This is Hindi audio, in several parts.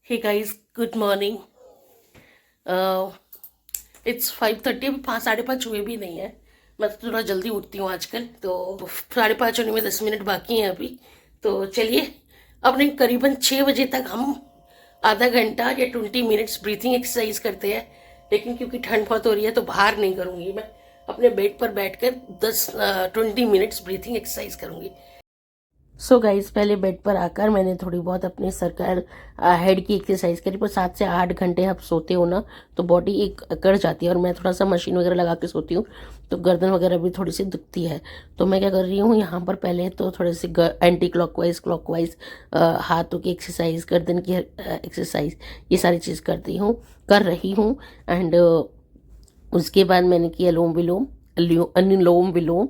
हे गाइस, गुड मॉर्निंग। इट्स 5:30, अभी 5, 5:30 हुए भी नहीं है। मैं तो थोड़ा जल्दी उठती हूँ आजकल, तो 5:30 होने में 10 मिनट बाकी हैं अभी। तो चलिए, अपने करीबन 6 बजे तक हम आधा घंटा या 20 मिनट्स ब्रीथिंग एक्सरसाइज करते हैं। लेकिन क्योंकि ठंड बहुत हो रही है तो बाहर नहीं करूँगी, मैं अपने बेड पर बैठकर 20 मिनट्स ब्रीथिंग एक्सरसाइज करूँगी। सो गाइज, पहले बेड पर आकर मैंने थोड़ी बहुत अपने सरकार हेड की एक्सरसाइज करी। पर 7 से 8 घंटे आप सोते हो ना, तो बॉडी एक अकड़ जाती है। और मैं थोड़ा सा मशीन वगैरह लगा के सोती हूँ, तो गर्दन वगैरह भी थोड़ी सी दुखती है। तो मैं क्या कर रही हूँ, यहाँ पर पहले तो थोड़े से एंटी क्लॉकवाइज क्लॉकवाइज हाथों की एक्सरसाइज, गर्दन की एक्सरसाइज, ये सारी चीज़ कर रही हूँ। एंड उसके बाद मैंने किया अनुलोम विलोम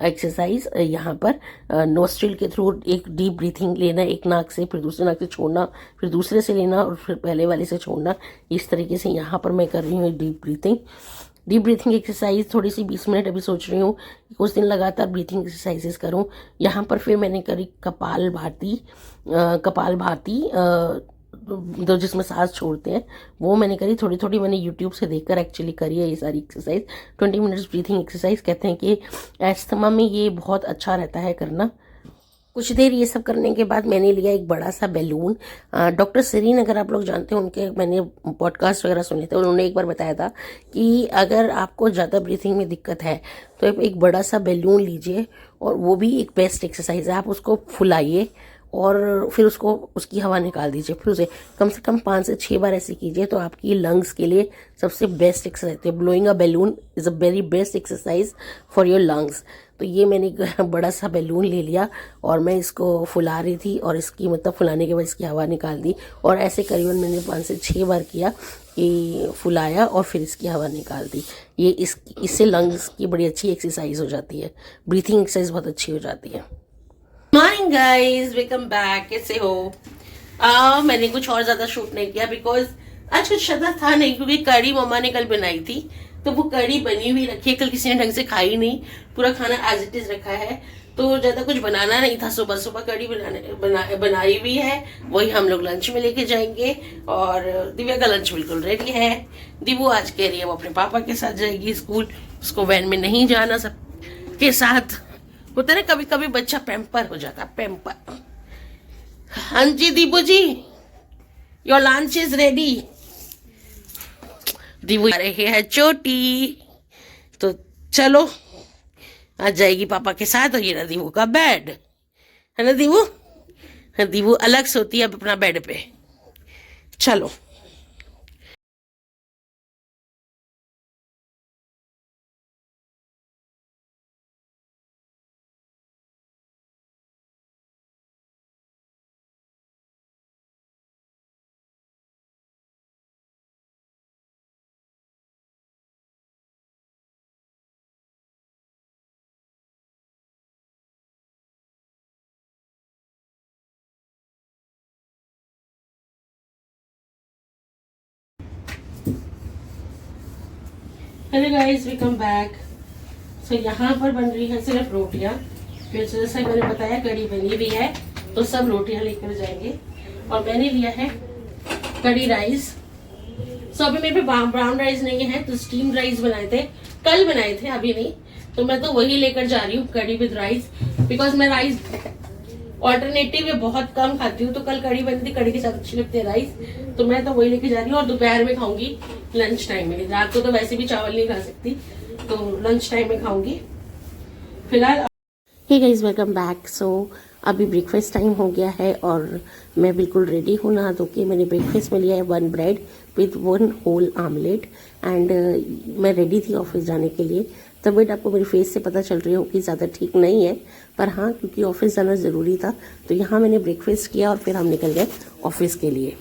एक्सरसाइज। यहाँ पर नोस्ट्रिल के थ्रू एक डीप ब्रीथिंग लेना, एक नाक से, फिर दूसरे नाक से छोड़ना, फिर दूसरे से लेना, और फिर पहले वाले से छोड़ना। इस तरीके से यहाँ पर मैं कर रही हूँ डीप ब्रीथिंग एक्सरसाइज। थोड़ी सी 20 मिनट अभी सोच रही हूँ कि कुछ दिन लगातार ब्रीथिंग एक्सरसाइजेस करूँ। यहाँ पर फिर मैंने करी कपाल भाती, तो जिसमें सांस छोड़ते हैं, वो मैंने करी। थोड़ी थोड़ी मैंने यूट्यूब से देखकर एक्चुअली करी है ये सारी एक्सरसाइज। 20 मिनट्स ब्रीथिंग एक्सरसाइज कहते हैं कि अस्थमा में ये बहुत अच्छा रहता है करना। कुछ देर ये सब करने के बाद मैंने लिया एक बड़ा सा बैलून। डॉक्टर सरीन, अगर आप लोग जानते हो, उनके मैंने पॉडकास्ट वगैरह सुने थे, उन्होंने एक बार बताया था कि अगर आपको ज़्यादा ब्रीथिंग में दिक्कत है तो एक बड़ा सा बैलून लीजिए, और वो भी एक बेस्ट एक्सरसाइज है। आप उसको फुलाइए और फिर उसकी हवा निकाल दीजिए। फिर उसे कम से कम 5 से 6 बार ऐसे कीजिए, तो आपकी लंग्स के लिए सबसे बेस्ट एक्सरसाइज है। Blowing a balloon is a very best exercise for your lungs. तो ये मैंने एक बड़ा सा बैलून ले लिया और मैं इसको फुला रही थी, और इसकी मतलब फुलाने के बाद इसकी हवा निकाल दी। और ऐसे करीबन मैंने 5 से 6 बार किया कि फुलाया और फिर इसकी हवा निकाल दी। इससे लंग्स की बड़ी अच्छी एक्सरसाइज हो जाती है, ब्रीथिंग एक्सरसाइज बहुत अच्छी हो जाती है। Morning guys, welcome back. कैसे हो? मैंने कुछ और ज्यादा शूट नहीं किया बिकॉज आज कुछ ज्यादा था नहीं, क्योंकि कड़ी मम्मा ने कल बनाई थी, तो वो कड़ी बनी हुई रखी है। कल किसी ने ढंग से खाई नहीं, पूरा खाना एज इट इज रखा है, तो ज्यादा कुछ बनाना नहीं था। सुबह सुबह कड़ी बनाई हुई है, वही हम लोग लंच में लेके जाएंगे। और दिव्या का लंच बिल्कुल रेडी है। दिव्या आज कह रही है वो अपने पापा के साथ जाएगी स्कूल, उसको वैन में नहीं जाना, सब के साथ होता है ना, कभी कभी बच्चा पैम्पर हो जाता, पैम्पर। हाँ जी दीबू जी, योर लंच इज रेडी। दीबू आ रहे हैं चोटी, तो चलो आ जाएगी पापा के साथ। और ये ना दीबू का बेड है ना दीबू। हाँ, दीबू अलग सोती है अपना बेड पे। चलो हेलो गाइस, वेलकम बैक। सो यहाँ पर बन रही है सिर्फ रोटियाँ, फिर जैसे मैंने बताया कड़ी बनी हुई है, तो सब रोटियाँ लेकर जाएंगे। और मैंने लिया है कड़ी राइस। सो अभी मेरे पे ब्राउन राइस नहीं है, तो स्टीम राइस बनाए थे, कल बनाए थे, अभी नहीं। तो मैं तो वही लेकर जा रही हूँ, कड़ी विद राइस, बिकॉज मैं राइस ऑल्टरनेटिव बहुत कम खाती हूँ। तो कल कड़ी बनी थी, कड़ी के साथ अच्छी लगती है राइस, तो मैं तो वही लेके जा रही हूँ। और दोपहर में खाऊंगी लंच टाइम में, रात को तो वैसे भी चावल नहीं खा सकती, तो लंच टाइम में खाऊंगी फिलहाल। Hey guys, welcome back. So अभी ब्रेकफास्ट टाइम हो गया है और मैं बिल्कुल रेडी हूँ नहा धो के। मैंने ब्रेकफास्ट में लिया है 1 bread with 1 whole omelette. And मैं रेडी थी ऑफिस जाने के लिए। तबीयत आपको मेरी फेस से पता चल रही हो कि ज़्यादा ठीक नहीं है, पर हाँ, क्योंकि ऑफिस जाना ज़रूरी था, तो यहाँ मैंने ब्रेकफास्ट किया और फिर हम निकल गए ऑफिस के लिए।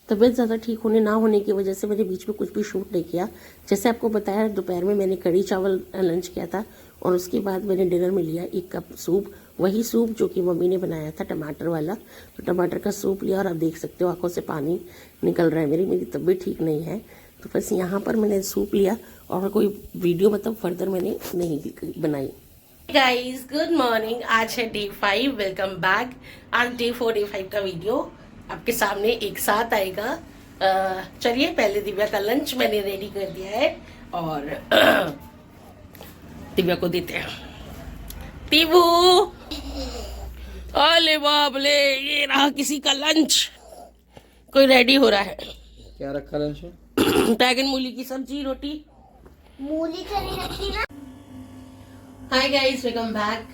तबीयत ज़्यादा ठीक होने ना होने की वजह से मैंने बीच में कुछ भी शूट नहीं किया। जैसे आपको बताया, दोपहर में मैंने कड़ी चावल लंच किया था, और उसके बाद मैंने डिनर में लिया 1 कप सूप, वही सूप जो कि मम्मी ने बनाया था, टमाटर वाला। तो टमाटर का सूप लिया, और आप देख सकते हो आंखों से पानी निकल रहा है। मेरी तबीयत ठीक नहीं है, तो बस यहाँ पर मैंने सूप लिया, और कोई वीडियो मतलब फर्दर मैंने नहीं बनाई। Guys, good morning. आज है डे 5, वेलकम बैक। आज डे 4 डे 5 का वीडियो। आपके सामने एक साथ आएगा। चलिए पहले दिव्या का लंच मैंने रेडी कर दिया है और दिव्या को देते हैं। टीबू, अले बाप ले, ये रहा किसी का लंच। कोई रेडी हो रहा है। क्या रखा लंच में? बैगन मूली की सब्जी, रोटी। मूली करी रखी ना। Hi guys, welcome back.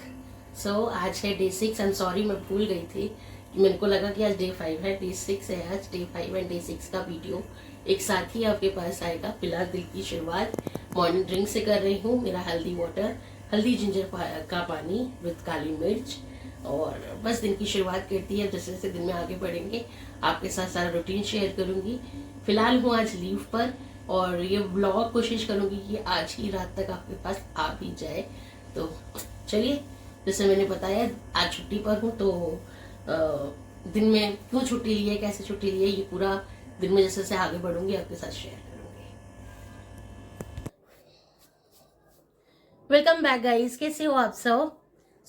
So आज है डे 6 एंड सॉरी मैं भूल गई थी। मेरे को लगा कि आज डे 5 है, डे 6 है आज। डे 5 एंड डे 6 का वीडियो एक साथ ही आपके पास आएगा। फिलहाल दिन की शुरुआत मॉर्निंग ड्रिंक से कर रही हूँ। मेरा हेल्दी वाटर, हल्दी जिंजर का पानी विद काली मिर्च, और बस दिन की शुरुआत करती है। जैसे जैसे दिन में आगे बढ़ेंगे आपके साथ सारा रूटीन शेयर करूंगी। फिलहाल हूँ आज लीव पर और ये ब्लॉग कोशिश करूंगी कि आज ही रात तक आपके पास आ भी जाए। तो चलिए, जैसे मैंने बताया आज छुट्टी पर हूँ, तो दिन में क्यों छुट्टी ली है, कैसे छुट्टी ली है, ये पूरा दिन में जैसे जैसे आगे बढ़ूंगी आपके साथ शेयर करूंगी। वेलकम बैक गाइस, कैसे हो आप सब?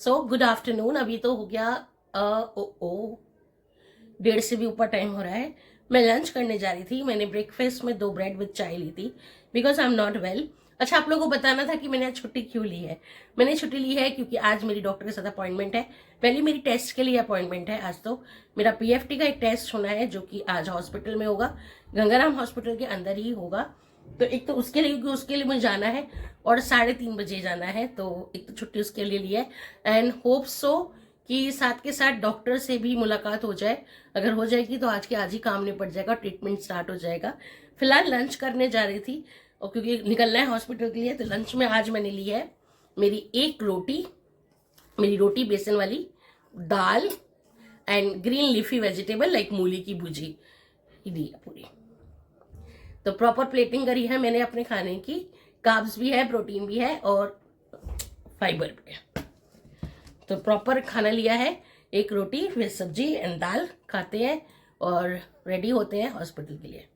So good afternoon. अभी तो हो गया 1:30 से भी ऊपर टाइम हो रहा है। मैं लंच करने जा रही थी। मैंने ब्रेकफास्ट में 2 ब्रेड विद चाय ली थी because I am not well. अच्छा, आप लोगों को बताना था कि मैंने आज छुट्टी क्यों ली है। मैंने छुट्टी ली है क्योंकि आज मेरी डॉक्टर के साथ अपॉइंटमेंट है। पहले मेरी टेस्ट के लिए अपॉइंटमेंट है। आज तो मेरा PFT का एक टेस्ट होना है जो कि आज हॉस्पिटल में होगा, गंगाराम हॉस्पिटल के अंदर ही होगा। तो एक तो उसके लिए मुझे जाना है और 3:30 बजे जाना है। तो एक तो छुट्टी उसके लिए ली है एंड होप सो कि साथ के साथ डॉक्टर से भी मुलाकात हो जाए। अगर हो जाएगी तो आज के आज ही काम निपट जाएगा, ट्रीटमेंट स्टार्ट हो जाएगा। फिलहाल लंच करने जा रही थी और क्योंकि निकलना है हॉस्पिटल के लिए, तो लंच में आज मैंने ली है मेरी रोटी बेसन वाली, दाल and green leafy vegetable like मूली की भुजी ली है पूरी। तो प्रॉपर प्लेटिंग करी है मैंने अपने खाने की। कार्ब्स भी है, प्रोटीन भी है और फाइबर भी है। तो प्रॉपर खाना लिया है, एक रोटी फिर सब्जी एंड दाल खाते हैं और रेडी होते हैं हॉस्पिटल के लिए।